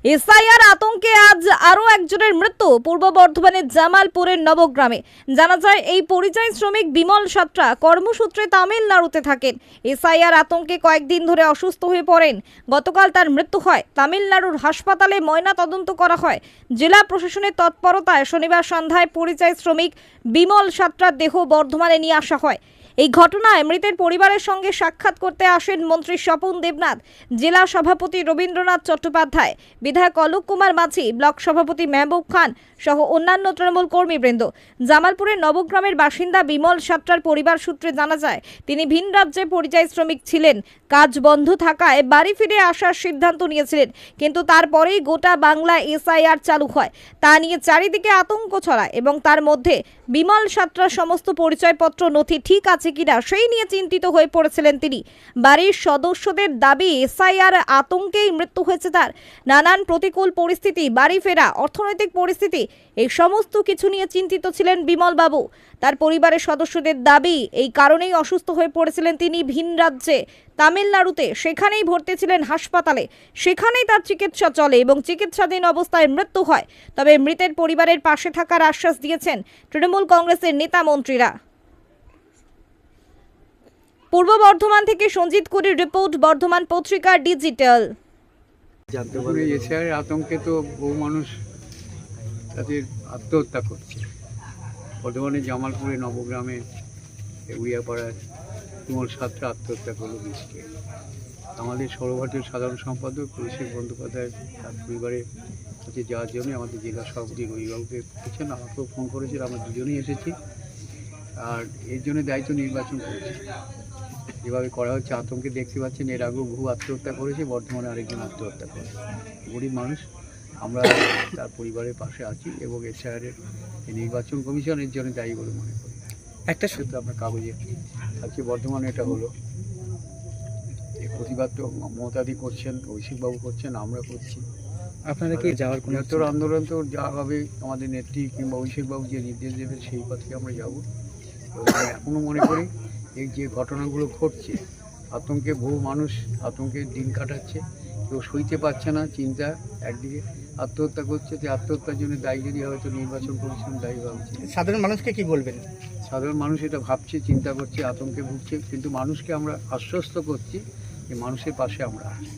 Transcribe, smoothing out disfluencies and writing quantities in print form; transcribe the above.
SIR আতঙ্কে আজ আরও একজনের মৃত্যু পূর্ব বর্ধমানের জামালপুরের নবগ্রামে। জানা যায়, এই পরিযায়ী শ্রমিক বিমল সাত্রা কর্মসূত্রে তামিলনাড়ুতে থাকেন। এসআইআর আতঙ্কে কয়েকদিন ধরে অসুস্থ হয়ে পড়েন। গতকাল তার মৃত্যু হয়। তামিলনাড়ুর হাসপাতালে ময়না তদন্ত করা হয়। জেলা প্রশাসনের তৎপরতায় শনিবার সন্ধ্যায় পরিযায়ী শ্রমিক বিমল সাত্রার দেহ বর্ধমানে নিয়ে আসা হয়। এই ঘটনায় মৃতের পরিবারের সঙ্গে সাক্ষাৎ করতে আসেন মন্ত্রী স্বপন দেবনাথ, জেলা সভাপতি রবীন্দ্রনাথ চট্টোপাধ্যায়, বিধায়ক অলোক কুমার মাঝি, ব্লক সভাপতি মেহবুব খান সহ অন্যান্য তৃণমূল কর্মীবৃন্দ। জামালপুরের নবগ্রামের বাসিন্দা বিমল সাত্রার পরিবার সূত্রে জানা যায়, তিনি ভিন রাজ্যে পরিযায়ী শ্রমিক ছিলেন। কাজ বন্ধ থাকায় বাড়ি ফিরে আসার সিদ্ধান্ত নিয়েছিলেন, কিন্তু তারপরেই গোটা বাংলা এসআইআর চালু হয়। তা নিয়ে চারিদিকে আতঙ্ক ছড়ায় এবং তার মধ্যে বিমল সাত্রার সমস্ত পরিচয়পত্র নথি ঠিক আছে কিনা সেই নিয়ে চিন্তিত হয়ে পড়েছিলেন তিনি। বাড়ির সদস্যদের দাবি, এসআইআর আতঙ্কেই মৃত্যু হয়েছে তার। নানান প্রতিকূল পরিস্থিতি, বাড়ি ফেরা, অর্থনৈতিক পরিস্থিতি, এই সমস্ত কিছু নিয়ে চিন্তিত ছিলেন বিমল বাবু। তার পরিবারের সদস্যদের দাবি, এই কারণেই অসুস্থ হয়ে পড়েছিলেন তিনি ভিন রাজ্যে তামিলনাড়ুতে। সেখানেই ভর্তি ছিলেন হাসপাতালে, সেখানেই তার চিকিৎসা চলে এবং চিকিৎসাধীন অবস্থায় মৃত্যু হয়। তবে মৃতের পরিবারের পাশে থাকার আশ্বাস দিয়েছেন তৃণমূল কংগ্রেসের নেতা মন্ত্রীরা। পূর্ব বর্ধমান থেকে সঞ্জিত কুরির রিপোর্ট, বর্ধমান পত্রিকা ডিজিটাল। জানতে পারি এসআইআর আতঙ্কে তো বহু মানুষ তাদের আত্মহত্যা করছে। বর্ধমানে জামালপুরে নবগ্রামে উড়িয়াপাড়ায় বিমল সাত্রা আত্মহত্যা করলো বিষকে। আমাদের সর্বভারতীয় সাধারণ সম্পাদক অভিষেক বন্দ্যোপাধ্যায় তার পরিবারে কাছে যাওয়ার জন্য আমাদের জেলা সভাপতি রবিবাবুকে বলেছেন, আমাকেও ফোন করেছিল। আমরা দুজনেই এসেছি। আর এর জন্য দায়িত্ব নির্বাচন করেছি। যেভাবে করা হচ্ছে আতঙ্কে দেখতে পাচ্ছেন, এর আগেও বহু আত্মহত্যা করেছে, বর্ধমানে আরেকজন আত্মহত্যা করেছে। গরিব মানুষ, আমরা তার পরিবারের পাশে আছি এবং এসআইআরের নির্বাচন কমিশন এর জন্য দায়ী বলে মনে করি। একটা সূত্র আপনার কাগজে আজকে বর্ধমানে এটা হলো। এই প্রতিবাদ তো মমতাদি করছেন, অভিষেকবাবু করছেন, আমরা করছি। আপনারা কি যাওয়ার কোনো বৃহত্তর আন্দোলন তো যা হবে, আমাদের নেত্রী কিংবা অভিষেকবাবু যে নির্দেশ দেবেন সেই পথে আমরা যাব। এখনও মনে করি এই যে ঘটনাগুলো ঘটছে, আতঙ্কে বহু মানুষ আতঙ্কে দিন কাটাচ্ছে, কেউ সইতে পারছে না, চিন্তা একদিকে আত্মহত্যা করছে। যে আত্মহত্যার জন্য দায়ী যদি হয়তো নির্বাচন কমিশন দায়ী ভাবছে। সাধারণ মানুষকে কি বলবেন? সাধারণ মানুষ এটা ভাবছে, চিন্তা করছে, আতঙ্কে ভুগছে, কিন্তু মানুষকে আমরা আশ্বস্ত করছি যে মানুষের পাশে আমরা আছি।